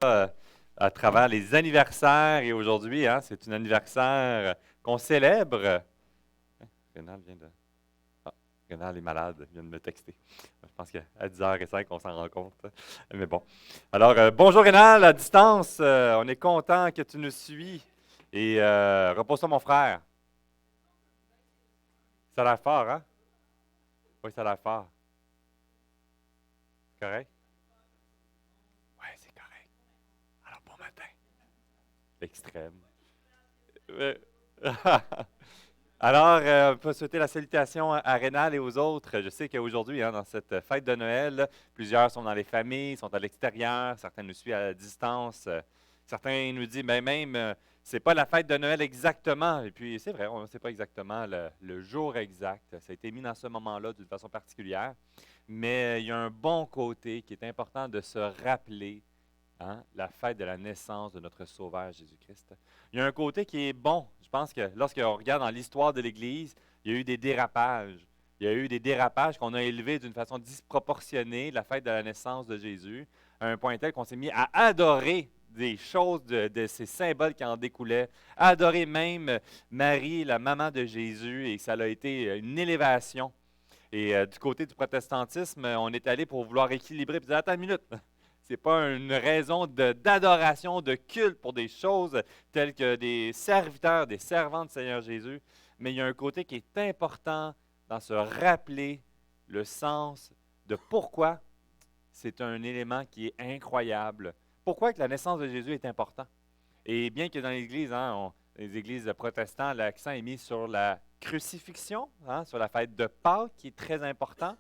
à travers les anniversaires et aujourd'hui, hein, c'est un anniversaire qu'on célèbre. Rénal vient de. Ah, Rénal est malade, il vient de me texter. Je pense qu'à 10h05, on s'en rend compte. Mais bon. Alors, bonjour Rénal, à distance. On est content que tu nous suis. Et repose-toi, mon frère. Ça a l'air fort, hein? Oui, ça a l'air fort. Correct? Oui, c'est correct. Alors, bon matin. L'extrême. Ouais. Alors, on peut souhaiter la salutation à Rénal et aux autres. Je sais qu'aujourd'hui, hein, dans cette fête de Noël, plusieurs sont dans les familles, sont à l'extérieur, certains nous suivent à distance, certains nous disent, ben même, c'est pas la fête de Noël exactement. Et puis, c'est vrai, on ne sait pas exactement le jour exact. Ça a été mis dans ce moment-là d'une façon particulière. Mais il y a un bon côté qui est important de se rappeler, hein, la fête de la naissance de notre Sauveur Jésus-Christ. Il y a un côté qui est bon. Je pense que lorsqu'on regarde dans l'histoire de l'Église, il y a eu des dérapages. Il y a eu des dérapages qu'on a élevés d'une façon disproportionnée, la fête de la naissance de Jésus, à un point tel qu'on s'est mis à adorer des choses de ces symboles qui en découlaient, à adorer même Marie, la maman de Jésus, et ça a été une élévation. Et du côté du protestantisme, on est allé pour vouloir équilibrer, puis dire, attends une minute, c'est pas une raison d'adoration, de culte pour des choses telles que des serviteurs, des servants du Seigneur Jésus, mais il y a un côté qui est important dans se rappeler le sens de pourquoi c'est un élément qui est incroyable. Pourquoi que la naissance de Jésus est important? Et bien que dans l'Église, hein, les églises protestantes, l'accent est mis sur la crucifixion, hein, sur la fête de Pâques, qui est très important,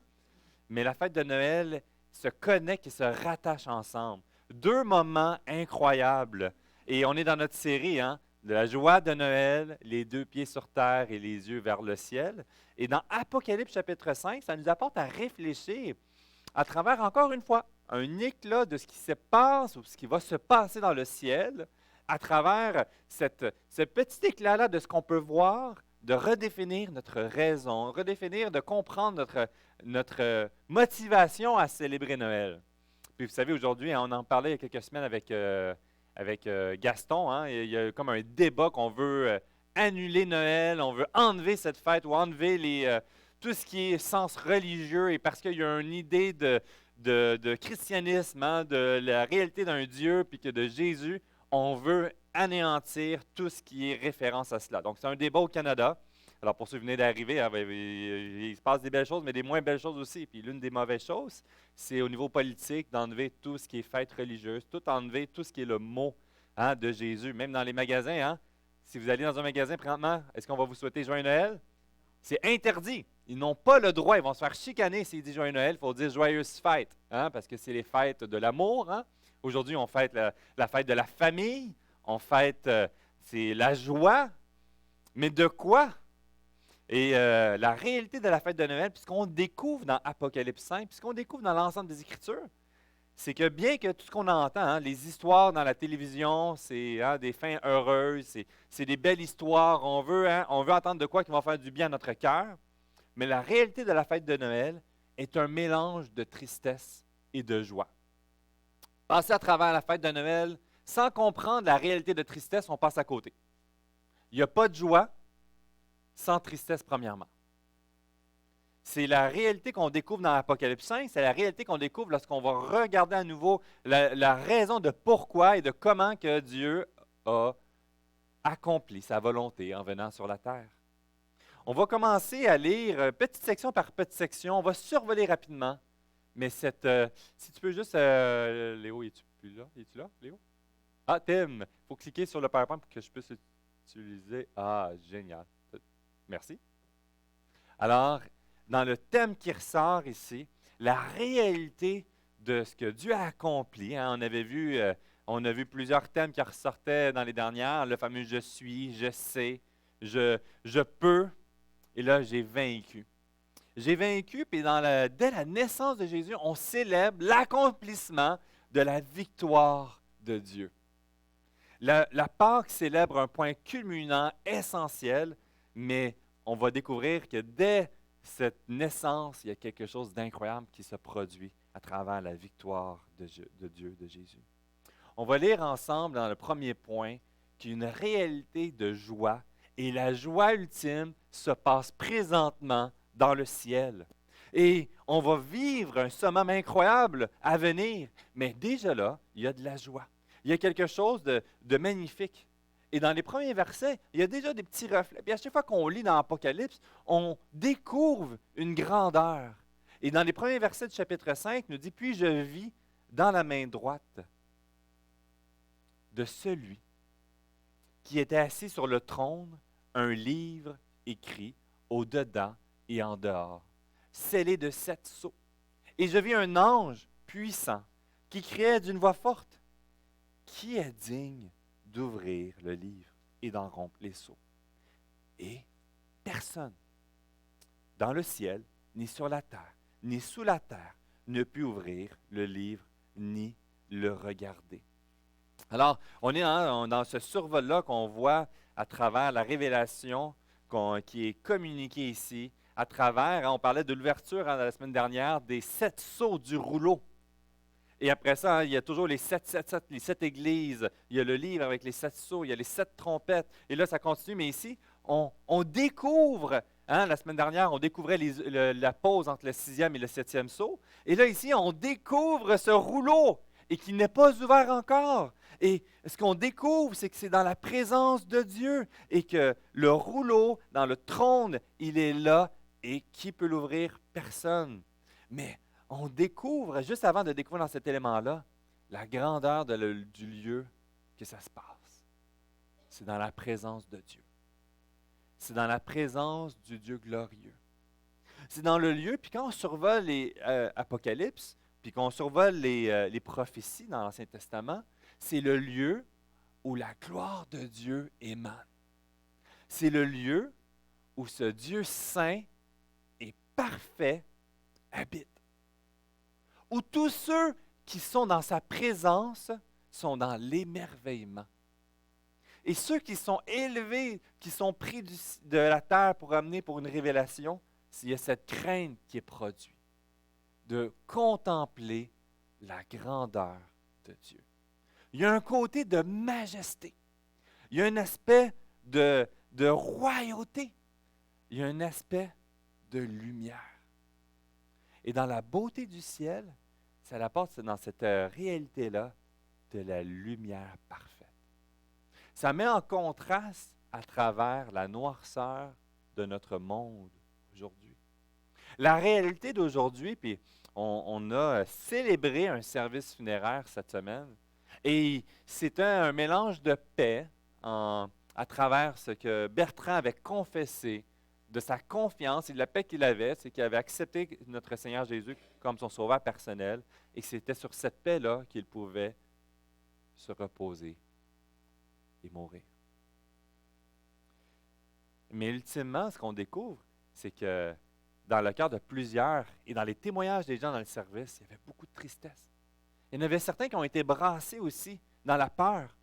mais la fête de Noël se connectent et se rattachent ensemble. Deux moments incroyables. Et on est dans notre série, hein, de la joie de Noël, les deux pieds sur terre et les yeux vers le ciel. Et dans Apocalypse chapitre 5, ça nous apporte à réfléchir à travers, encore une fois, un éclat de ce qui se passe ou ce qui va se passer dans le ciel, à travers ce petit éclat-là de ce qu'on peut voir, de redéfinir notre raison, redéfinir, de comprendre notre motivation à célébrer Noël. Puis vous savez, aujourd'hui, hein, on en parlait il y a quelques semaines avec Gaston, hein, il y a comme un débat qu'on veut annuler Noël, on veut enlever cette fête ou enlever tout ce qui est sens religieux, et parce qu'il y a une idée de christianisme, hein, de la réalité d'un Dieu, puis que de Jésus, on veut anéantir tout ce qui est référence à cela. Donc, c'est un débat au Canada. Alors, pour ceux qui venaient d'arriver, hein, il se passe des belles choses, mais des moins belles choses aussi. Puis, l'une des mauvaises choses, c'est au niveau politique d'enlever tout ce qui est fête religieuse, tout enlever tout ce qui est le mot, hein, de Jésus. Même dans les magasins, hein, si vous allez dans un magasin présentement, est-ce qu'on va vous souhaiter Joyeux Noël? C'est interdit. Ils n'ont pas le droit. Ils vont se faire chicaner s'ils disent Joyeux Noël. Il faut dire Joyeuse fête, hein, parce que c'est les fêtes de l'amour. Hein. Aujourd'hui, on fête la fête de la famille. On fête, c'est la joie. Mais de quoi? Et la réalité de la fête de Noël, puisqu'on découvre dans Apocalypse 5, puisqu'on découvre dans l'ensemble des Écritures, c'est que bien que tout ce qu'on entend, hein, les histoires dans la télévision, c'est, hein, des fins heureuses, c'est des belles histoires, hein, on veut entendre de quoi qui va faire du bien à notre cœur, mais la réalité de la fête de Noël est un mélange de tristesse et de joie. Passer à travers la fête de Noël sans comprendre la réalité de tristesse, on passe à côté. Il n'y a pas de joie sans tristesse, premièrement. C'est la réalité qu'on découvre dans l'Apocalypse 5, c'est la réalité qu'on découvre lorsqu'on va regarder à nouveau la raison de pourquoi et de comment que Dieu a accompli sa volonté en venant sur la terre. On va commencer à lire petite section par petite section, on va survoler rapidement, mais si tu peux juste, Léo, es-tu plus là? Es-tu là, Léo? Ah, Tim, il faut cliquer sur le PowerPoint pour que je puisse utiliser. Ah, génial. Merci. Alors, dans le thème qui ressort ici, la réalité de ce que Dieu a accompli. Hein, on a vu plusieurs thèmes qui ressortaient dans les dernières. Le fameux je suis, je sais, je peux. Et là, j'ai vaincu. J'ai vaincu, puis dès la naissance de Jésus, on célèbre l'accomplissement de la victoire de Dieu. La Pâque célèbre un point culminant essentiel, mais on va découvrir que dès cette naissance, il y a quelque chose d'incroyable qui se produit à travers la victoire de Dieu, de Jésus. On va lire ensemble dans le premier point qu'il y a une réalité de joie et la joie ultime se passe présentement dans le ciel. Et on va vivre un summum incroyable à venir, mais déjà là, il y a de la joie. Il y a quelque chose de magnifique. Et dans les premiers versets, il y a déjà des petits reflets. Puis à chaque fois qu'on lit dans l'Apocalypse, on découvre une grandeur. Et dans les premiers versets du chapitre 5, il nous dit, « Puis je vis dans la main droite de celui qui était assis sur le trône un livre écrit au-dedans et en dehors, scellé de 7 sceaux. Et je vis un ange puissant qui criait d'une voix forte, « Qui est digne d'ouvrir le livre et d'en rompre les sceaux? » Et personne dans le ciel, ni sur la terre, ni sous la terre, ne put ouvrir le livre ni le regarder. Alors, on est dans ce survol-là qu'on voit à travers la révélation qui est communiquée ici, à travers, on parlait de l'ouverture la semaine dernière, des 7 sceaux du rouleau. Et après ça, il y a toujours les 7 églises, il y a le livre avec les 7 sceaux, il y a les 7 trompettes, et là, ça continue, mais ici, on découvre, la semaine dernière, on découvrait la pause entre le 6e et le 7e sceau, et là, ici, on découvre ce rouleau, et qui n'est pas ouvert encore. Et ce qu'on découvre, c'est que c'est dans la présence de Dieu, et que le rouleau, dans le trône, il est là, et qui peut l'ouvrir? Personne. Mais on découvre, juste avant de découvrir dans cet élément-là, la grandeur du lieu que ça se passe. C'est dans la présence de Dieu. C'est dans la présence du Dieu glorieux. C'est dans le lieu, puis quand on survole les Apocalypse, puis qu'on survole les prophéties dans l'Ancien Testament, c'est le lieu où la gloire de Dieu émane. C'est le lieu où ce Dieu saint et parfait habite. Où tous ceux qui sont dans sa présence sont dans l'émerveillement. Et ceux qui sont élevés, qui sont pris de la terre pour amener pour une révélation, il y a cette crainte qui est produite, de contempler la grandeur de Dieu. Il y a un côté de majesté. Il y a un aspect de royauté. Il y a un aspect de lumière. Et dans la beauté du ciel, ça apporte dans cette réalité-là de la lumière parfaite. Ça met en contraste à travers la noirceur de notre monde aujourd'hui. La réalité d'aujourd'hui, puis on a célébré un service funéraire cette semaine, et c'était un mélange de paix à travers ce que Bertrand avait confessé de sa confiance et de la paix qu'il avait, c'est qu'il avait accepté notre Seigneur Jésus comme son sauveur personnel, et que c'était sur cette paix-là qu'il pouvait se reposer et mourir. Mais ultimement, ce qu'on découvre, c'est que dans le cœur de plusieurs et dans les témoignages des gens dans le service, il y avait beaucoup de tristesse. Il y en avait certains qui ont été brassés aussi dans la peur.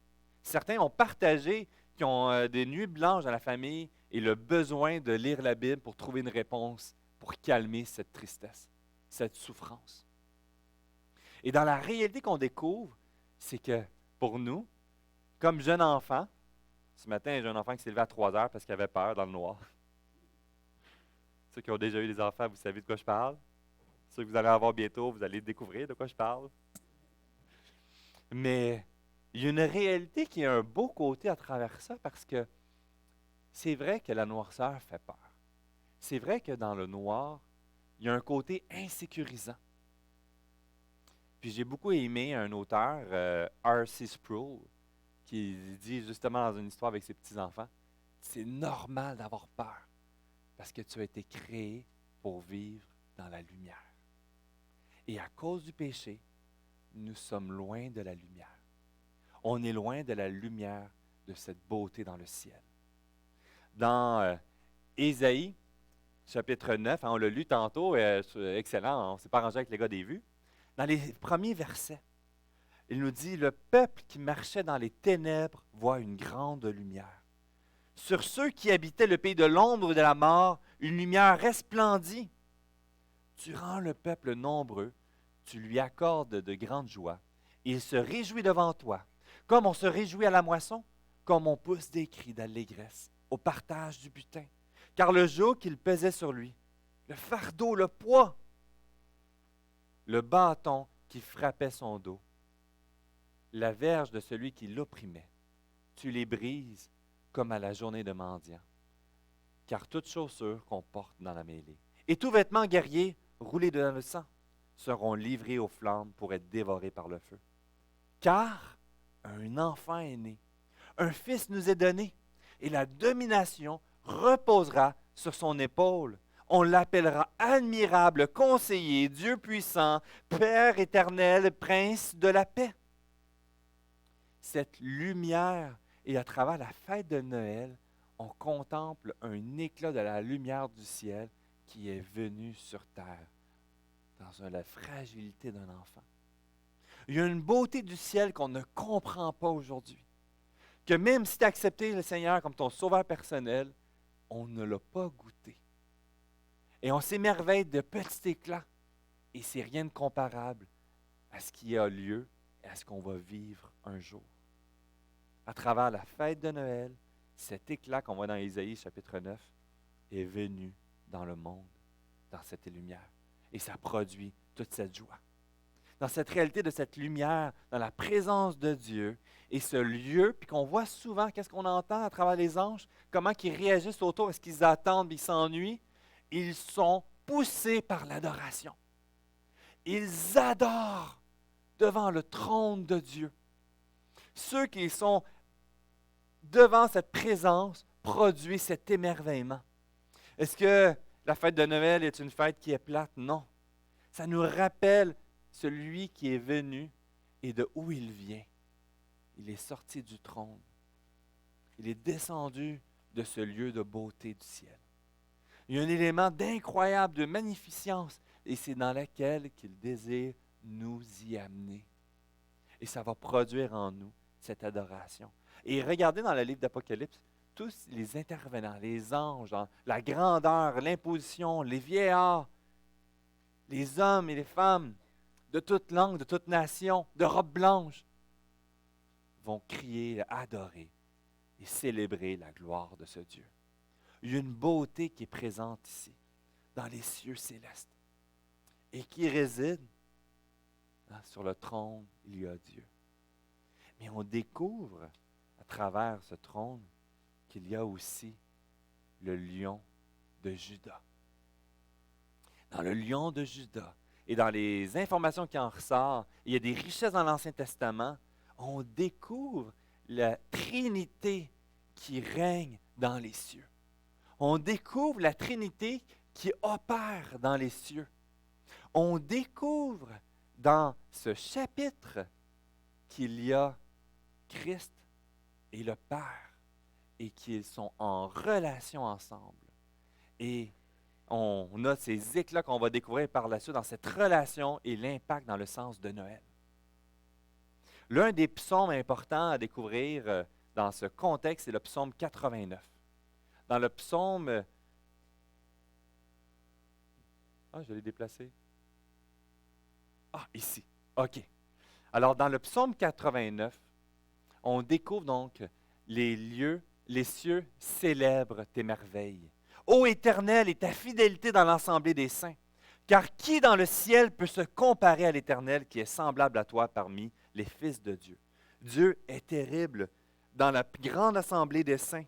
Certains ont partagé, qui ont des nuits blanches dans la famille et le besoin de lire la Bible pour trouver une réponse, pour calmer cette tristesse, cette souffrance. Et dans la réalité qu'on découvre, c'est que pour nous, comme jeune enfant, ce matin, un jeune enfant qui s'est levé à 3 heures parce qu'il avait peur dans le noir. Ceux qui ont déjà eu des enfants, vous savez de quoi je parle. Ceux que vous allez avoir bientôt, vous allez découvrir de quoi je parle. Mais il y a une réalité qui a un beau côté à travers ça parce que c'est vrai que la noirceur fait peur. C'est vrai que dans le noir, il y a un côté insécurisant. Puis j'ai beaucoup aimé un auteur, R.C. Sproul, qui dit justement dans une histoire avec ses petits-enfants, c'est normal d'avoir peur parce que tu as été créé pour vivre dans la lumière. Et à cause du péché, nous sommes loin de la lumière. On est loin de la lumière de cette beauté dans le ciel. Dans Ésaïe, chapitre 9, on l'a lu tantôt, excellent, on ne s'est pas arrangé avec les gars des vues. Dans les premiers versets, il nous dit, « Le peuple qui marchait dans les ténèbres voit une grande lumière. Sur ceux qui habitaient le pays de l'ombre de la mort, une lumière resplendit. Tu rends le peuple nombreux, tu lui accordes de grandes joies, Il se réjouit devant toi, comme on se réjouit à la moisson, comme on pousse des cris d'allégresse au partage du butin. Car le joug qu'il pesait sur lui, le fardeau, le poids, le bâton qui frappait son dos, la verge de celui qui l'opprimait, tu les brises comme à la journée de mendiant. Car toute chaussure qu'on porte dans la mêlée, et tout vêtement guerrier roulé dans le sang, seront livrés aux flammes pour être dévorés par le feu. Car un enfant est né, un fils nous est donné, et la domination reposera sur son épaule. On l'appellera admirable, conseiller, Dieu puissant, Père éternel, prince de la paix. Cette lumière, et à travers la fête de Noël, on contemple un éclat de la lumière du ciel qui est venu sur terre, dans la fragilité d'un enfant. Il y a une beauté du ciel qu'on ne comprend pas aujourd'hui. Que même si tu as accepté le Seigneur comme ton sauveur personnel, on ne l'a pas goûté. Et on s'émerveille de petits éclats. Et c'est rien de comparable à ce qui a lieu et à ce qu'on va vivre un jour. À travers la fête de Noël, cet éclat qu'on voit dans Ésaïe chapitre 9 est venu dans le monde, dans cette lumière. Et ça produit toute cette joie. Dans cette réalité de cette lumière, dans la présence de Dieu, et ce lieu, puis qu'on voit souvent, qu'est-ce qu'on entend à travers les anges, comment ils réagissent autour, est-ce qu'ils attendent, ils s'ennuient? Ils sont poussés par l'adoration. Ils adorent devant le trône de Dieu. Ceux qui sont devant cette présence produisent cet émerveillement. Est-ce que la fête de Noël est une fête qui est plate? Non. Ça nous rappelle celui qui est venu et de où il vient. Il est sorti du trône. Il est descendu de ce lieu de beauté du ciel. Il y a un élément d'incroyable, de magnificence, et c'est dans lequel qu'il désire nous y amener. Et ça va produire en nous cette adoration. Et regardez dans le livre d'Apocalypse, tous les intervenants, les anges, la grandeur, l'imposition, les vieillards, les hommes et les femmes, de toute langue, de toute nation, de robes blanches, vont crier, adorer et célébrer la gloire de ce Dieu. Il y a une beauté qui est présente ici, dans les cieux célestes, et qui réside sur le trône, il y a Dieu. Mais on découvre à travers ce trône qu'il y a aussi le lion de Juda. Dans le lion de Juda, et dans les informations qui en ressortent, il y a des richesses dans l'Ancien Testament, on découvre la Trinité qui règne dans les cieux. On découvre la Trinité qui opère dans les cieux. On découvre dans ce chapitre qu'il y a Christ et le Père et qu'ils sont en relation ensemble. Et on a ces éclats qu'on va découvrir par la suite dans cette relation et l'impact dans le sens de Noël. L'un des psaumes importants à découvrir dans ce contexte, c'est le psaume 89. Dans le psaume... je l'ai déplacé. Ici. OK. Alors, dans le psaume 89, on découvre donc les cieux célèbrent tes merveilles. Ô Éternel, et ta fidélité dans l'assemblée des saints. Car qui dans le ciel peut se comparer à l'Éternel qui est semblable à toi parmi les fils de Dieu? Dieu est terrible dans la grande assemblée des saints.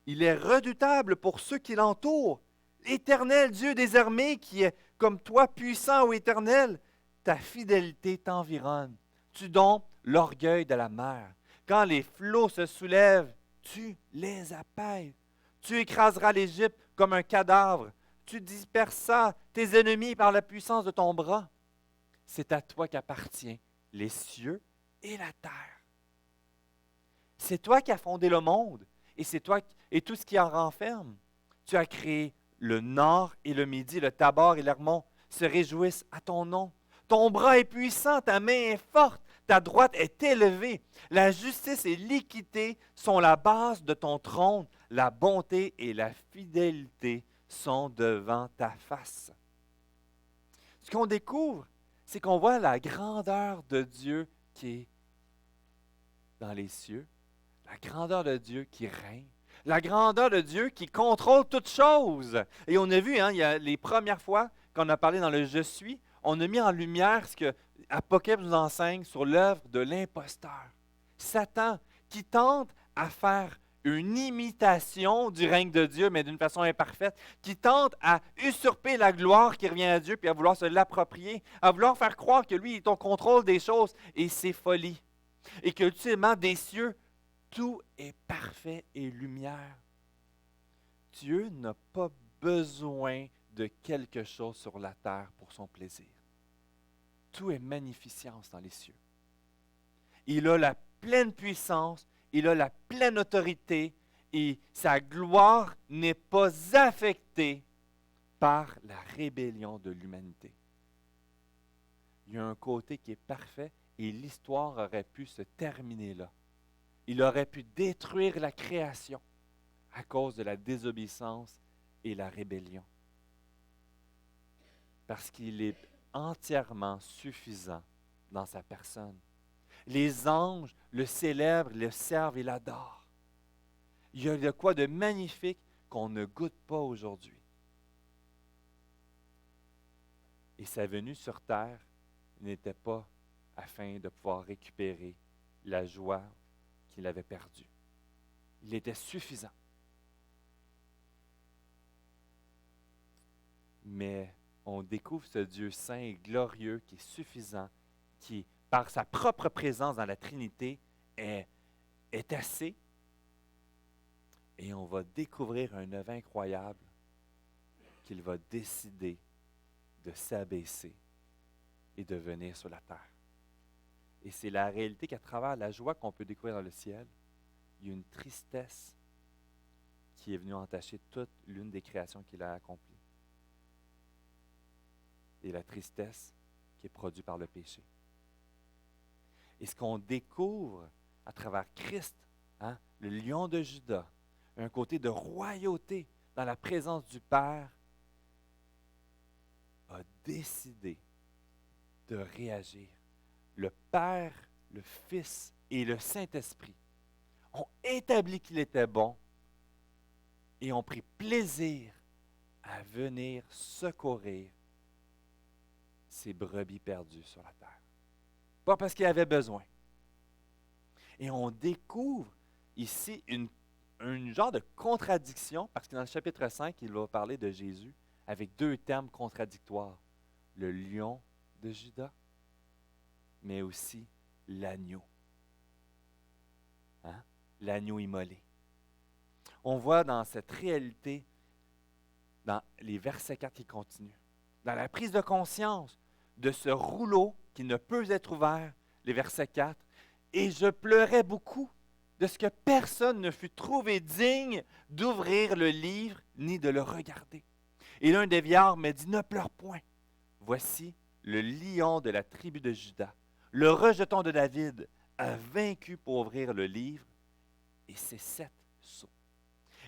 Il est redoutable pour ceux qui l'entourent. L'Éternel, Dieu des armées, qui est comme toi puissant, ô Éternel, ta fidélité t'environne. Tu domptes l'orgueil de la mer. Quand les flots se soulèvent, tu les apaises. Tu écraseras l'Égypte comme un cadavre. Tu dispersas tes ennemis par la puissance de ton bras. C'est à toi qu'appartient les cieux et la terre. C'est toi qui as fondé le monde et c'est toi et tout ce qui en renferme. Tu as créé le nord et le midi, le Tabor et l'Hermon se réjouissent à ton nom. Ton bras est puissant, ta main est forte, ta droite est élevée. La justice et l'équité sont la base de ton trône. La bonté et la fidélité sont devant ta face. Ce qu'on découvre, c'est qu'on voit la grandeur de Dieu qui est dans les cieux, la grandeur de Dieu qui règne, la grandeur de Dieu qui contrôle toutes choses. Et on a vu, il y a les premières fois qu'on a parlé dans le Je suis, on a mis en lumière ce que Apocalypse nous enseigne sur l'œuvre de l'imposteur. Satan qui tente à faire une imitation du règne de Dieu, mais d'une façon imparfaite, qui tente à usurper la gloire qui revient à Dieu, puis à vouloir se l'approprier, à vouloir faire croire que lui est au contrôle des choses, et c'est folie. Et que, ultimement, des cieux, tout est parfait et lumière. Dieu n'a pas besoin de quelque chose sur la terre pour son plaisir. Tout est magnificence dans les cieux. Il a la pleine puissance, il a la pleine autorité et sa gloire n'est pas affectée par la rébellion de l'humanité. Il y a un côté qui est parfait et l'histoire aurait pu se terminer là. Il aurait pu détruire la création à cause de la désobéissance et la rébellion. Parce qu'il est entièrement suffisant dans sa personne. Les anges le célèbrent, le servent et l'adorent. Il y a de quoi de magnifique qu'on ne goûte pas aujourd'hui. Et sa venue sur terre n'était pas afin de pouvoir récupérer la joie qu'il avait perdue. Il était suffisant. Mais on découvre ce Dieu saint et glorieux qui est suffisant, qui, par sa propre présence dans la Trinité, est assez. Et on va découvrir un œuvre incroyable qu'il va décider de s'abaisser et de venir sur la terre. Et c'est la réalité qu'à travers la joie qu'on peut découvrir dans le ciel, il y a une tristesse qui est venue entacher toute l'une des créations qu'il a accomplies. Et la tristesse qui est produite par le péché. Et ce qu'on découvre à travers Christ, le lion de Juda, un côté de royauté dans la présence du Père, a décidé de réagir. Le Père, le Fils et le Saint-Esprit ont établi qu'il était bon et ont pris plaisir à venir secourir ces brebis perdues sur la terre. Pas parce qu'il avait besoin. Et on découvre ici un genre de contradiction, parce que dans le chapitre 5, il va parler de Jésus avec deux termes contradictoires. Le lion de Juda, mais aussi l'agneau. L'agneau immolé. On voit dans cette réalité, dans les versets 4 qui continuent, dans la prise de conscience de ce rouleau qui ne peut être ouvert, les versets 4, « Et je pleurais beaucoup de ce que personne ne fut trouvé digne d'ouvrir le livre ni de le regarder. Et l'un des vieillards me dit, « Ne pleure point. Voici le lion de la tribu de Juda, le rejeton de David, a vaincu pour ouvrir le livre et ses 7 sceaux.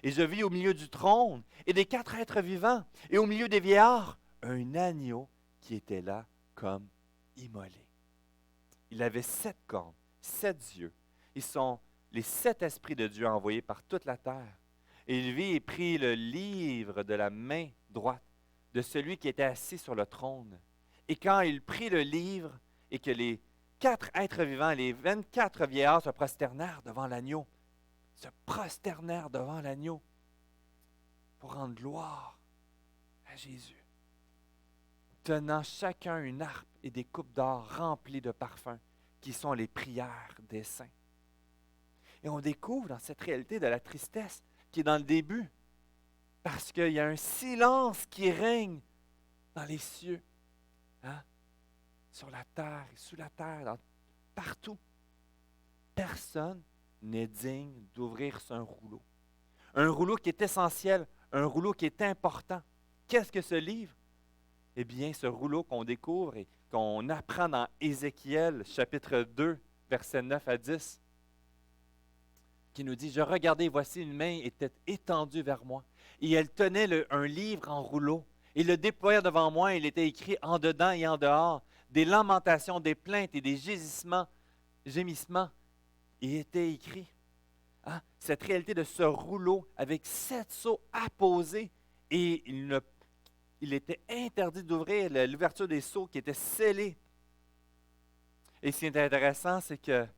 Et je vis au milieu du trône et des 4 êtres vivants, et au milieu des vieillards, un agneau qui était là comme immolé. Il avait 7 cornes, 7 yeux. Ils sont les 7 esprits de Dieu envoyés par toute la terre. Et il vit et prit le livre de la main droite de celui qui était assis sur le trône. Et quand il prit le livre et que les 4 êtres vivants, les 24 vieillards se prosternèrent devant l'agneau, pour rendre gloire à Jésus, tenant chacun une harpe et des coupes d'or remplies de parfums, qui sont les prières des saints. Et on découvre dans cette réalité de la tristesse qui est dans le début, parce qu'il y a un silence qui règne dans les cieux, sur la terre et sous la terre, partout. Personne n'est digne d'ouvrir un rouleau. Un rouleau qui est essentiel, un rouleau qui est important. Qu'est-ce que ce livre? Eh bien, ce rouleau qu'on découvre et qu'on apprend dans Ézéchiel, chapitre 2, versets 9 à 10, qui nous dit, « Je regardais, voici une main était étendue vers moi, et elle tenait un livre en rouleau. Il le déploya devant moi, et il était écrit en dedans et en dehors, des lamentations, des plaintes et des gémissements gémissement, il était écrit. Hein? Cette réalité de ce rouleau avec 7 sceaux apposés et il était interdit d'ouvrir l'ouverture des sceaux qui était scellée. Et ce qui est intéressant, c'est qu'il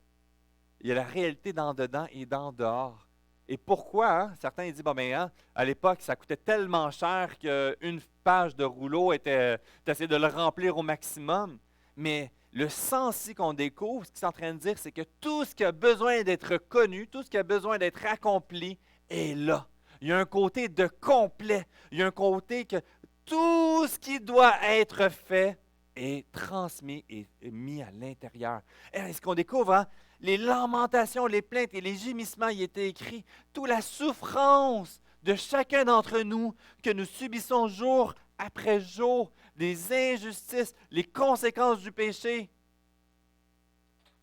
y a la réalité dans dedans et dans dehors. Et pourquoi? Hein? Certains disent, bon, ben, hein, à l'époque, ça coûtait tellement cher qu'une page de rouleau était, t'essayais de le remplir au maximum. Mais le sens ici qu'on découvre, ce qu'il est en train de dire, c'est que tout ce qui a besoin d'être connu, tout ce qui a besoin d'être accompli est là. Il y a un côté de complet. Il y a un côté que tout ce qui doit être fait est transmis et mis à l'intérieur. Et ce qu'on découvre, hein? Les lamentations, les plaintes et les gémissements y étaient écrits. Toute la souffrance de chacun d'entre nous que nous subissons jour après jour, les injustices, les conséquences du péché.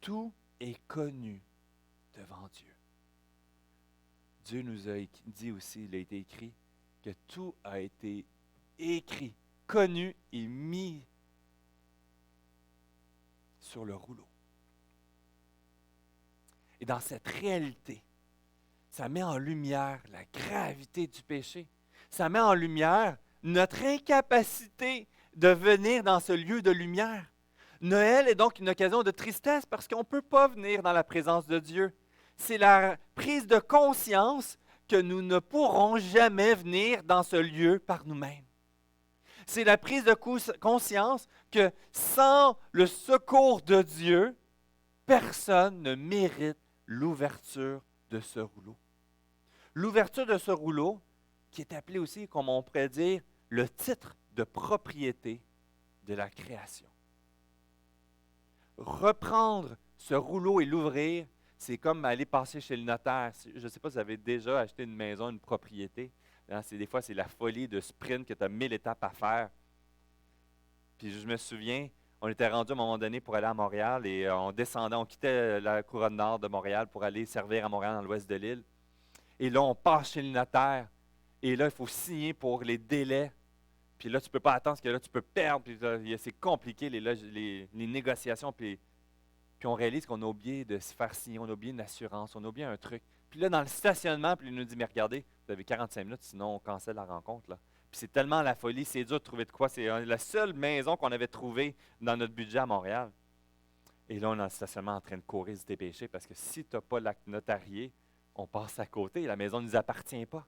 Tout est connu devant Dieu. Dieu nous a dit aussi, il a été écrit, que tout a été écrit, connu et mis sur le rouleau. Et dans cette réalité, ça met en lumière la gravité du péché. Ça met en lumière notre incapacité de venir dans ce lieu de lumière. Noël est donc une occasion de tristesse parce qu'on ne peut pas venir dans la présence de Dieu. C'est la prise de conscience que nous ne pourrons jamais venir dans ce lieu par nous-mêmes. C'est la prise de conscience que sans le secours de Dieu, personne ne mérite l'ouverture de ce rouleau. L'ouverture de ce rouleau, qui est appelé aussi, comme on pourrait dire, le titre de propriété de la création. Reprendre ce rouleau et l'ouvrir, c'est comme aller passer chez le notaire. Je ne sais pas si vous avez déjà acheté une maison, une propriété. Hein, des fois, c'est la folie de sprint que tu as 1000 étapes à faire. Puis je me souviens, on était rendu à un moment donné pour aller à Montréal et on descendait, on quittait la couronne nord de Montréal pour aller servir à Montréal dans l'ouest de l'île. Et là, on passe chez le notaire. Et là, il faut signer pour les délais. Puis là, tu ne peux pas attendre parce que là, tu peux perdre. Puis là, c'est compliqué, les négociations. Puis on réalise qu'on a oublié de se faire signer, on a oublié une assurance, on a oublié un truc. Puis là, dans le stationnement, puis il nous dit, mais regardez, vous avez 45 minutes, sinon on cancelle la rencontre. Là. Puis c'est tellement la folie, c'est dur de trouver de quoi. C'est la seule maison qu'on avait trouvée dans notre budget à Montréal. Et là, on est dans le stationnement en train de courir, se dépêcher, parce que si tu n'as pas l'acte notarié, on passe à côté, la maison ne nous appartient pas.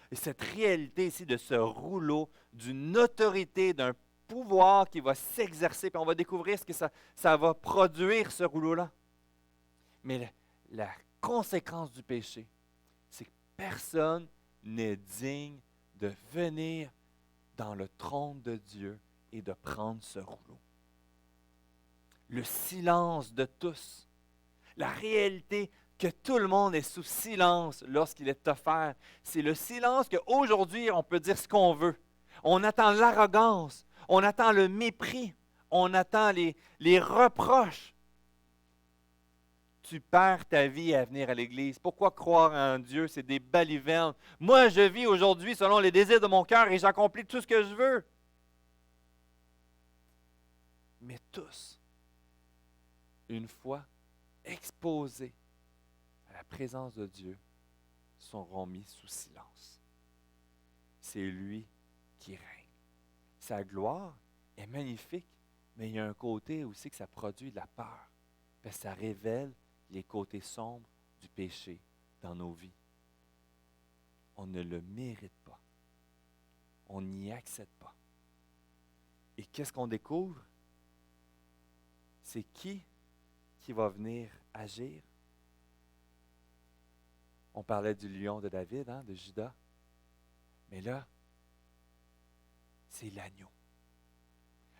Et cette réalité ici de ce rouleau, d'une autorité, d'un pouvoir qui va s'exercer, puis on va découvrir ce que ça va produire, ce rouleau-là. Mais la conséquence du péché, c'est que personne n'est digne de venir dans le trône de Dieu et de prendre ce rouleau. Le silence de tous, la réalité que tout le monde est sous silence lorsqu'il est offert, c'est le silence qu'aujourd'hui on peut dire ce qu'on veut. On attend l'arrogance, on attend le mépris, on attend les reproches. Tu perds ta vie à venir à l'Église. Pourquoi croire en Dieu? C'est des balivernes. Moi, je vis aujourd'hui selon les désirs de mon cœur et j'accomplis tout ce que je veux. Mais tous, une fois exposés à la présence de Dieu, seront mis sous silence. C'est lui qui règne. Sa gloire est magnifique, mais il y a un côté aussi que ça produit de la peur. Parce que ça révèle les côtés sombres du péché dans nos vies. On ne le mérite pas. On n'y accède pas. Et qu'est-ce qu'on découvre? C'est qui va venir agir? On parlait du lion de David, hein, de Juda. Mais là, c'est l'agneau.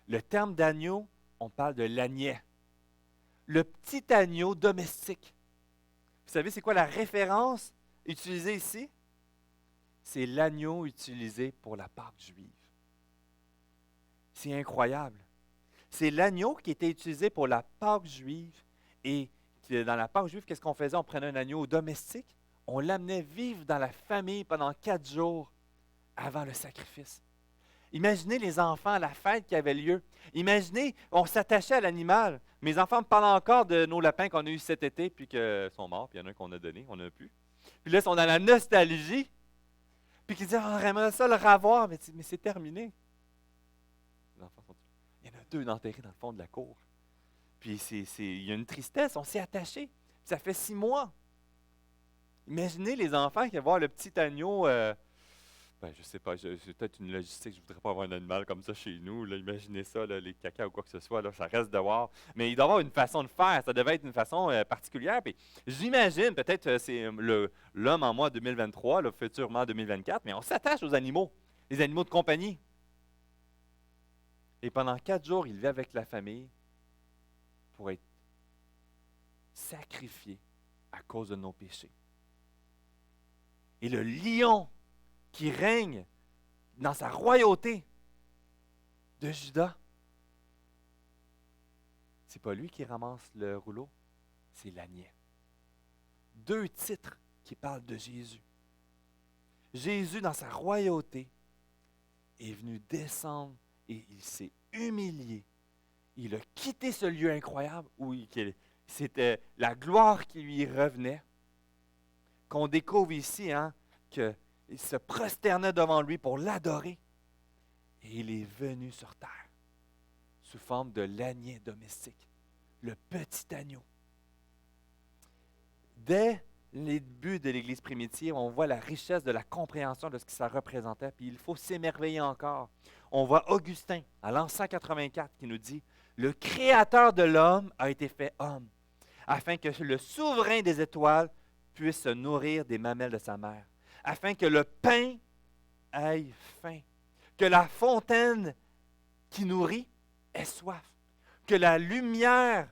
Le terme d'agneau, on parle de l'agnet. Le petit agneau domestique. Vous savez, c'est quoi la référence utilisée ici? C'est l'agneau utilisé pour la Pâque juive. C'est incroyable. C'est l'agneau qui était utilisé pour la Pâque juive. Et dans la Pâque juive, qu'est-ce qu'on faisait? On prenait un agneau domestique, on l'amenait vivre dans la famille pendant 4 jours avant le sacrifice. Imaginez les enfants, la fête qui avait lieu. Imaginez, on s'attachait à l'animal. Mes enfants me parlent encore de nos lapins qu'on a eus cet été, puis qu'ils sont morts, puis il y en a un qu'on a donné, on n'a plus. Puis là, ils sont dans la nostalgie, puis qu'ils disent, ah, on aimerait ça le revoir, mais c'est terminé. Les enfants sont... Il y en a deux enterrés dans le fond de la cour. Puis il y a une tristesse, on s'est attaché. Ça fait 6 mois. Imaginez les enfants qui vont voir le petit agneau. Je ne sais pas, c'est peut-être une logistique. Je ne voudrais pas avoir un animal comme ça chez nous. Là, imaginez ça, là, les cacas ou quoi que ce soit, là, ça reste de voir. Mais il doit y avoir une façon de faire. Ça devait être une façon particulière. Puis j'imagine, peut-être c'est l'homme en moi 2023, le futurement 2024, mais on s'attache aux animaux, les animaux de compagnie. Et pendant 4 jours, il vit avec la famille pour être sacrifié à cause de nos péchés. Et le lion qui règne dans sa royauté de Juda, c'est pas lui qui ramasse le rouleau, c'est l'agnet. 2 titres qui parlent de Jésus. Jésus, dans sa royauté, est venu descendre et il s'est humilié. Il a quitté ce lieu incroyable où c'était la gloire qui lui revenait. Qu'on découvre ici, qu'il se prosternait devant lui pour l'adorer. Et il est venu sur terre sous forme de l'agneau domestique, le petit agneau. Dès les débuts de l'Église primitive, on voit la richesse de la compréhension de ce que ça représentait, puis il faut s'émerveiller encore. On voit Augustin, à l'an 184, qui nous dit « Le Créateur de l'homme a été fait homme, afin que le souverain des étoiles puisse se nourrir des mamelles de sa mère, afin que le pain ait faim, que la fontaine qui nourrit ait soif, que la lumière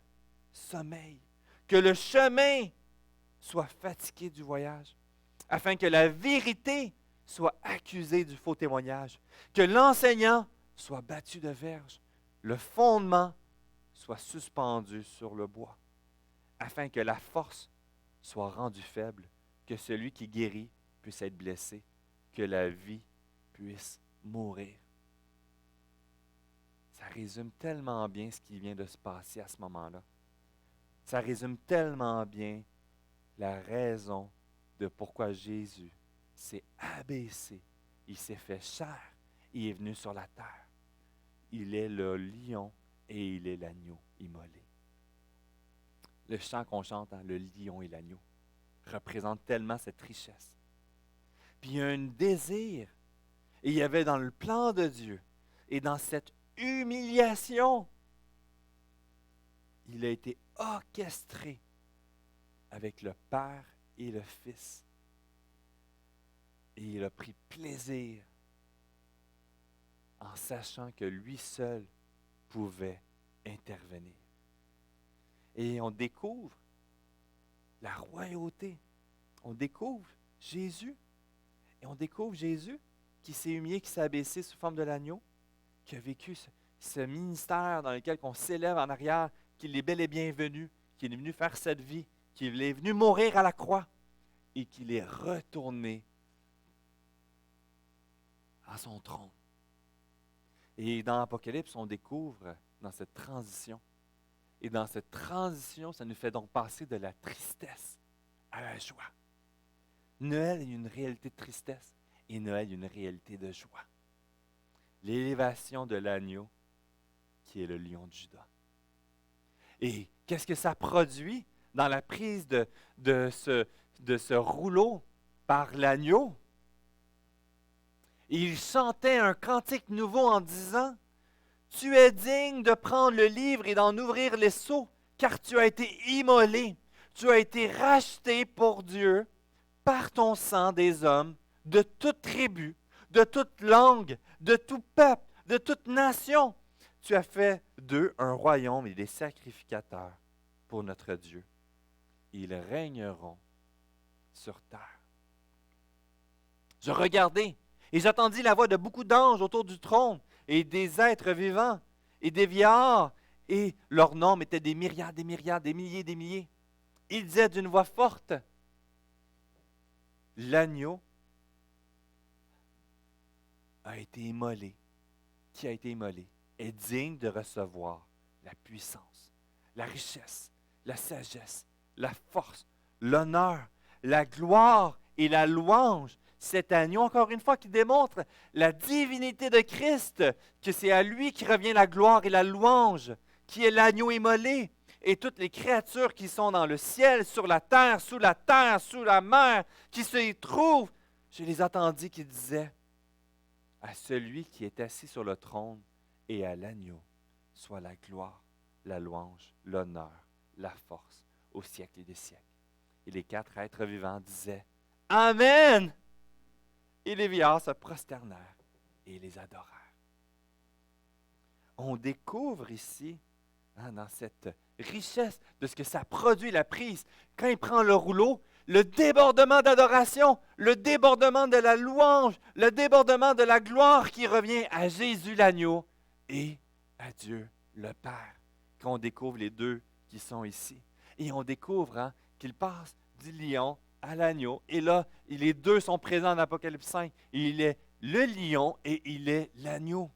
sommeille, que le chemin soit fatigué du voyage, afin que la vérité soit accusée du faux témoignage, que l'enseignant soit battu de verge, le fondement soit suspendu sur le bois, afin que la force soit rendue faible, que celui qui guérit puisse être blessé, que la vie puisse mourir. » Ça résume tellement bien ce qui vient de se passer à ce moment-là. Ça résume tellement bien la raison de pourquoi Jésus s'est abaissé, il s'est fait chair, il est venu sur la terre. Il est le lion et il est l'agneau immolé. Le chant qu'on chante, le lion et l'agneau, représente tellement cette richesse. Puis il y a un désir, et il y avait dans le plan de Dieu, et dans cette humiliation, il a été orchestré avec le Père et le Fils. Et il a pris plaisir en sachant que lui seul pouvait intervenir. Et on découvre la royauté. On découvre Jésus. Et on découvre Jésus qui s'est humilié, qui s'est abaissé sous forme de l'agneau, qui a vécu ce ministère dans lequel on s'élève en arrière, qu'il est bel et bien venu, qu'il est venu faire cette vie, qu'il est venu mourir à la croix et qu'il est retourné à son trône. Et dans l'Apocalypse, on découvre dans cette transition. Et dans cette transition, ça nous fait donc passer de la tristesse à la joie. Noël est une réalité de tristesse et Noël est une réalité de joie. L'élévation de l'agneau qui est le lion de Juda. Et qu'est-ce que ça produit dans la prise de ce rouleau par l'agneau? Il chantait un cantique nouveau en disant « Tu es digne de prendre le livre et d'en ouvrir les sceaux, car tu as été immolé, tu as été racheté pour Dieu par ton sang des hommes, de toute tribu, de toute langue, de tout peuple, de toute nation. Tu as fait d'eux un royaume et des sacrificateurs pour notre Dieu. Ils régneront sur terre. » Je regardais et j'entendis la voix de beaucoup d'anges autour du trône et des êtres vivants et des vieillards, et leur nombre était des myriades, des myriades, des milliers. Ils disaient d'une voix forte, « L'agneau a été immolé qui a été immolé est digne de recevoir la puissance, la richesse, la sagesse, la force, l'honneur, la gloire et la louange. Cet agneau, encore une fois, qui démontre la divinité de Christ, que c'est à lui qui revient la gloire et la louange, qui est l'agneau immolé, et toutes les créatures qui sont dans le ciel, sur la terre, sous la mer, qui se trouvent. Je les entendis qui disaient, à celui qui est assis sur le trône et à l'agneau, soit la gloire, la louange, l'honneur, la force, au siècle des siècles. Et les quatre êtres vivants disaient, Amen! Et les vieillards se prosternèrent et les adorèrent. On découvre ici, dans cette richesse de ce que ça produit, la prise, quand il prend le rouleau, le débordement d'adoration, le débordement de la louange, le débordement de la gloire qui revient à Jésus l'agneau et à Dieu le Père, quand on découvre les deux qui sont ici. Et on découvre qu'il passe du lion à l'agneau. Et là, les deux sont présents dans Apocalypse 5. Il est le lion et il est l'agneau.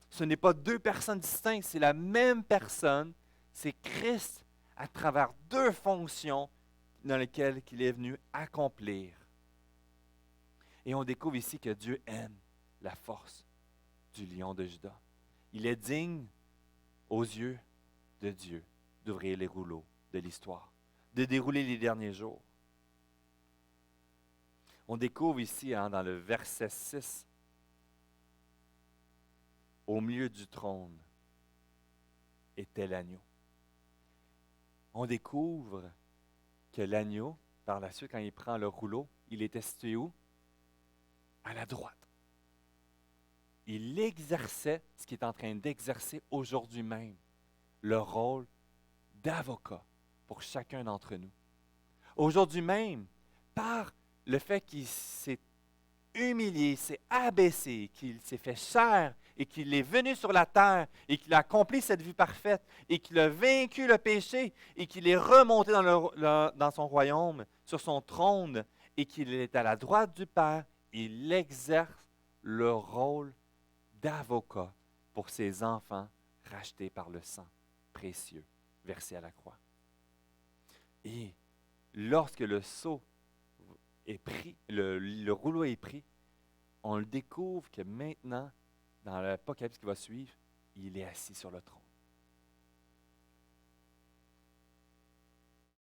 Ce n'est pas deux personnes distinctes, c'est la même personne. C'est Christ à travers deux fonctions dans lesquelles il est venu accomplir. Et on découvre ici que Dieu aime la force du lion de Juda. Il est digne aux yeux de Dieu d'ouvrir les rouleaux de l'histoire, de dérouler les derniers jours. On découvre ici, dans le verset 6, au milieu du trône était l'agneau. On découvre que l'agneau, par la suite, quand il prend le rouleau, il était situé où? À la droite. Il exerçait ce qu'il est en train d'exercer aujourd'hui même, le rôle d'avocat pour chacun d'entre nous. Aujourd'hui même, par le fait qu'il s'est humilié, s'est abaissé, qu'il s'est fait chair et qu'il est venu sur la terre et qu'il a accompli cette vie parfaite et qu'il a vaincu le péché et qu'il est remonté dans son royaume, sur son trône et qu'il est à la droite du Père, il exerce le rôle d'avocat pour ses enfants rachetés par le sang précieux versé à la croix. Et lorsque le sceau est pris, le rouleau est pris, on le découvre que maintenant, dans l'Apocalypse qui va suivre, il est assis sur le trône.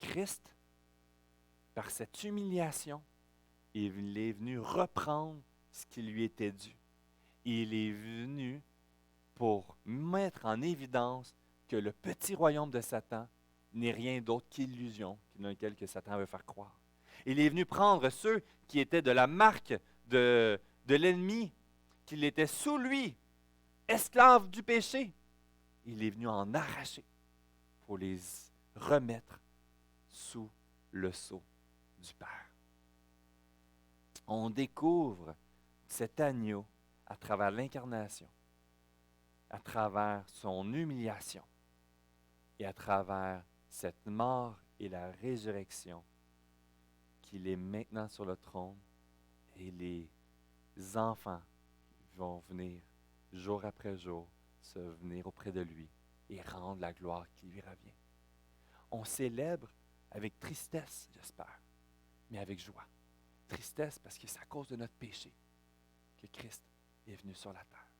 Christ, par cette humiliation, il est venu reprendre ce qui lui était dû. Il est venu pour mettre en évidence que le petit royaume de Satan n'est rien d'autre qu'illusion dans lequel que Satan veut faire croire. Il est venu prendre ceux qui étaient de la marque de l'ennemi, qu'il était sous lui, esclaves du péché. Il est venu en arracher pour les remettre sous le sceau du Père. On découvre cet agneau à travers l'incarnation, à travers son humiliation et à travers cette mort et la résurrection, qu'il est maintenant sur le trône et les enfants vont venir jour après jour se venir auprès de lui et rendre la gloire qui lui revient. On célèbre avec tristesse, j'espère, mais avec joie. Tristesse parce que c'est à cause de notre péché que Christ est venu sur la terre.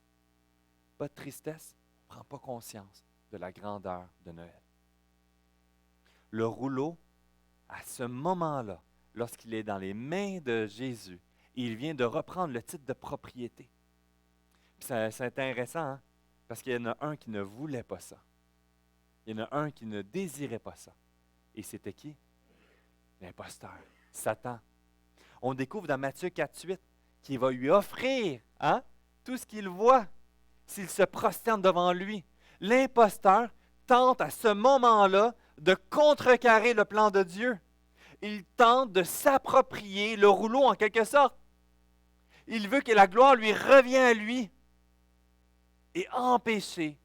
Pas de tristesse, on ne prend pas conscience de la grandeur de Noël. Le rouleau, à ce moment-là, lorsqu'il est dans les mains de Jésus, il vient de reprendre le titre de propriété. Puis c'est intéressant, parce qu'il y en a un qui ne voulait pas ça. Il y en a un qui ne désirait pas ça. Et c'était qui? L'imposteur, Satan. On découvre dans Matthieu 4,8 qu'il va lui offrir tout ce qu'il voit s'il se prosterne devant lui. L'imposteur tente à ce moment-là de contrecarrer le plan de Dieu. Il tente de s'approprier le rouleau en quelque sorte. Il veut que la gloire lui revienne à lui et empêcher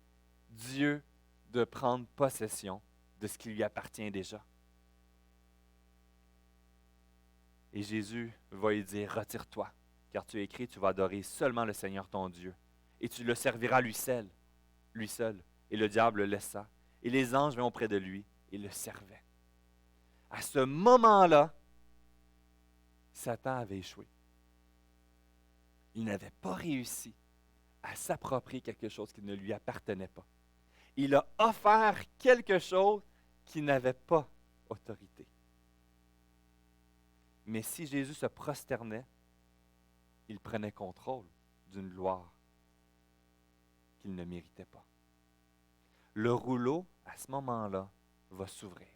Dieu de prendre possession de ce qui lui appartient déjà. Et Jésus va lui dire, retire-toi, car tu es écrit, tu vas adorer seulement le Seigneur ton Dieu. et tu le serviras lui seul. Lui seul. Et le diable le laissa. Et les anges vinrent auprès de lui et le servaient. À ce moment-là, Satan avait échoué. Il n'avait pas réussi à s'approprier quelque chose qui ne lui appartenait pas. Il a offert quelque chose qui n'avait pas autorité. Mais si Jésus se prosternait, il prenait contrôle d'une gloire qu'il ne méritait pas. Le rouleau, à ce moment-là, va s'ouvrir.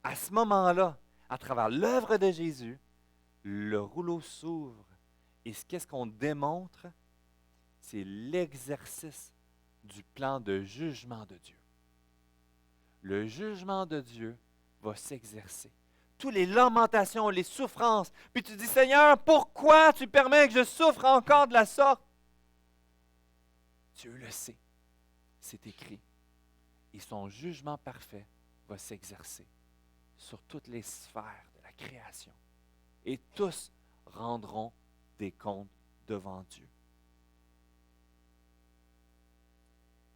À ce moment-là, à travers l'œuvre de Jésus, le rouleau s'ouvre. Et qu'est-ce qu'on démontre? C'est l'exercice du plan de jugement de Dieu. Le jugement de Dieu va s'exercer. Toutes les lamentations, les souffrances. Puis tu dis, Seigneur, pourquoi tu permets que je souffre encore de la sorte? Dieu le sait. C'est écrit. Et son jugement parfait va s'exercer sur toutes les sphères de la création. Et tous rendront des comptes devant Dieu.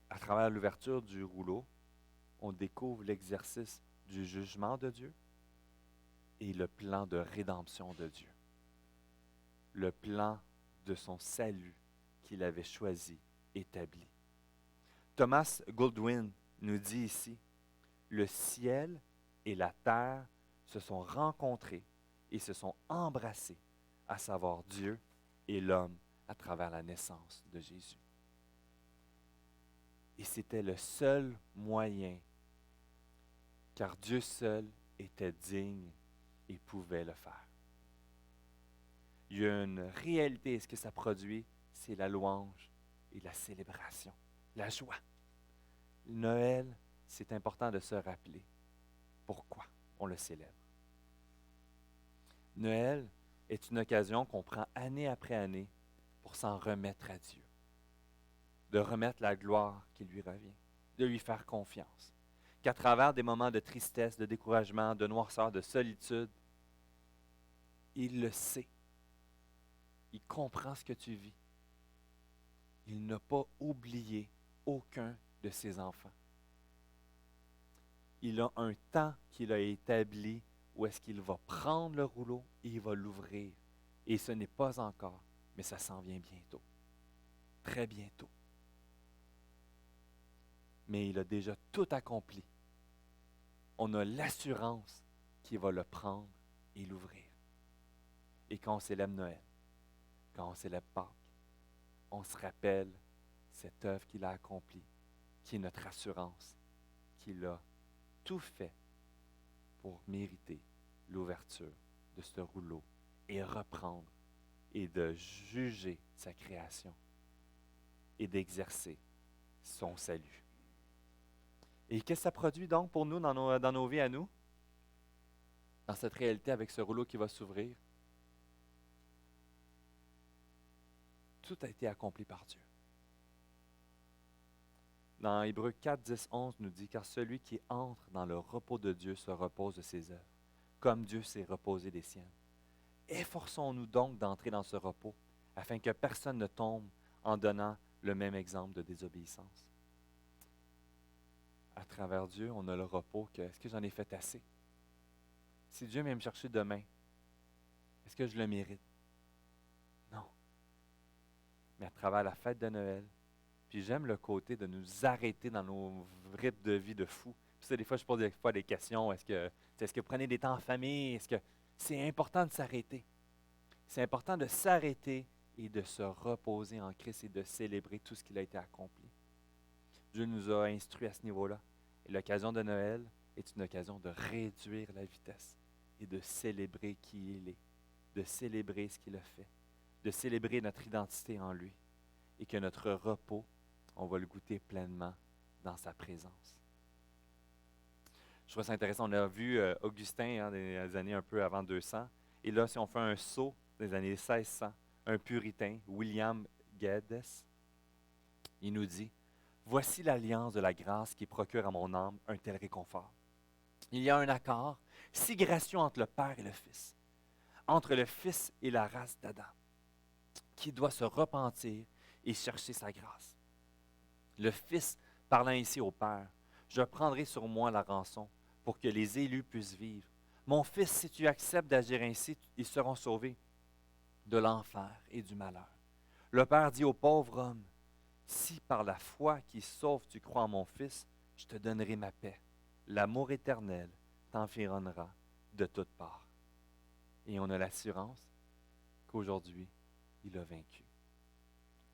À travers l'ouverture du rouleau, on découvre l'exercice du jugement de Dieu et le plan de rédemption de Dieu. Le plan de son salut qu'il avait choisi, établi. Thomas Goldwyn nous dit ici, le ciel et la terre se sont rencontrés et se sont embrassés, à savoir Dieu et l'homme à travers la naissance de Jésus. Et c'était le seul moyen, car Dieu seul était digne et pouvait le faire. Il y a une réalité, ce que ça produit, c'est la louange et la célébration, la joie. Noël, c'est important de se rappeler pourquoi on le célèbre. Noël est une occasion qu'on prend année après année pour s'en remettre à Dieu, de remettre la gloire qui lui revient, de lui faire confiance. Qu'à travers des moments de tristesse, de découragement, de noirceur, de solitude, il le sait. Il comprend ce que tu vis. Il n'a pas oublié aucun de ses enfants. Il a un temps qu'il a établi où est-ce qu'il va prendre le rouleau et il va l'ouvrir. Et ce n'est pas encore, mais ça s'en vient bientôt. Très bientôt. Mais il a déjà tout accompli. On a l'assurance qu'il va le prendre et l'ouvrir. Et quand on célèbre Noël, quand on célèbre Pâques, on se rappelle cette œuvre qu'il a accomplie, qui est notre assurance, qu'il a tout fait pour mériter l'ouverture de ce rouleau et reprendre et de juger sa création et d'exercer son salut. Et qu'est-ce que ça produit donc pour nous dans nos vies à nous? Dans cette réalité avec ce rouleau qui va s'ouvrir? Tout a été accompli par Dieu. Dans Hébreux 4, 10, 11 nous dit, « Car celui qui entre dans le repos de Dieu se repose de ses œuvres, comme Dieu s'est reposé des siennes. Efforçons-nous donc d'entrer dans ce repos, afin que personne ne tombe en donnant le même exemple de désobéissance. » À travers Dieu, on a le repos que, est-ce que j'en ai fait assez? Si Dieu vient me chercher demain, est-ce que je le mérite? Non. Mais à travers la fête de Noël, puis j'aime le côté de nous arrêter dans nos rythmes de vie de fou. Puis des fois, je pose des fois des questions. Est-ce que vous prenez des temps en famille? Est-ce que c'est important de s'arrêter? C'est important de s'arrêter et de se reposer en Christ et de célébrer tout ce qu'il a été accompli. Dieu nous a instruits à ce niveau-là. Et l'occasion de Noël est une occasion de réduire la vitesse et de célébrer qui il est, de célébrer ce qu'il a fait, de célébrer notre identité en lui et que notre repos, on va le goûter pleinement dans sa présence. Je trouve ça intéressant. On a vu Augustin des années un peu avant 200. Et là, si on fait un saut des années 1600, un puritain, William Geddes, il nous dit, « Voici l'alliance de la grâce qui procure à mon âme un tel réconfort. Il y a un accord si gracieux entre le Père et le Fils, entre le Fils et la race d'Adam, qui doit se repentir et chercher sa grâce. Le Fils parlant ici au Père, je prendrai sur moi la rançon pour que les élus puissent vivre. Mon Fils, si tu acceptes d'agir ainsi, ils seront sauvés de l'enfer et du malheur. Le Père dit au pauvre homme, si par la foi qui sauve tu crois en mon Fils, je te donnerai ma paix. L'amour éternel t'environnera de toutes parts. Et on a l'assurance qu'aujourd'hui, il a vaincu.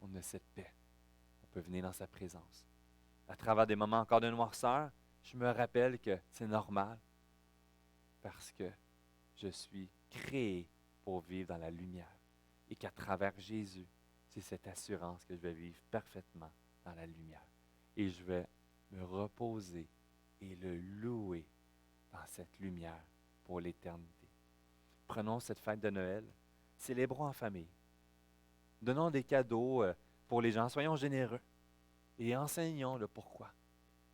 On a cette paix. On peut venir dans sa présence. À travers des moments encore de noirceur, je me rappelle que c'est normal parce que je suis créé pour vivre dans la lumière et qu'à travers Jésus, c'est cette assurance que je vais vivre parfaitement dans la lumière. Et je vais me reposer et le louer dans cette lumière pour l'éternité. Prenons cette fête de Noël, célébrons en famille. Donnons des cadeaux pour les gens, soyons généreux et enseignons le pourquoi.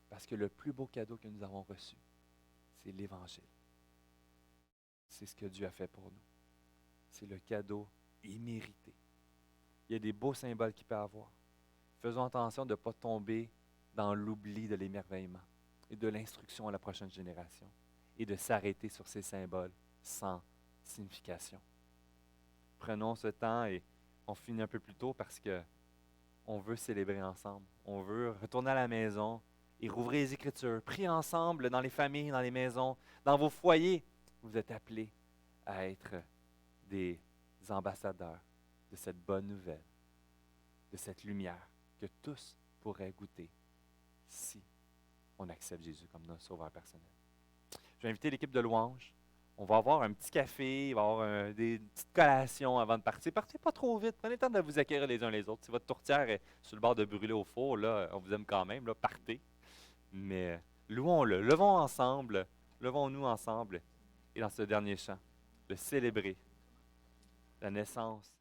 Parce que le plus beau cadeau que nous avons reçu, c'est l'Évangile. C'est ce que Dieu a fait pour nous. C'est le cadeau immérité. Il y a des beaux symboles qu'il peut avoir. Faisons attention de ne pas tomber dans l'oubli de l'émerveillement et de l'instruction à la prochaine génération et de s'arrêter sur ces symboles sans signification. Prenons ce temps et on finit un peu plus tôt parce que on veut célébrer ensemble. On veut retourner à la maison et rouvrir les Écritures. Prier ensemble dans les familles, dans les maisons, dans vos foyers. Vous êtes appelés à être des ambassadeurs de cette bonne nouvelle, de cette lumière que tous pourraient goûter si on accepte Jésus comme notre sauveur personnel. Je vais inviter l'équipe de louange. On va avoir un petit café, il va y avoir des petites collations avant de partir. Partez pas trop vite, prenez le temps de vous acquérir les uns les autres. Si votre tourtière est sur le bord de brûler au four, là, on vous aime quand même, là, partez. Mais louons-le, levons-nous ensemble et dans ce dernier chant, de célébrer la naissance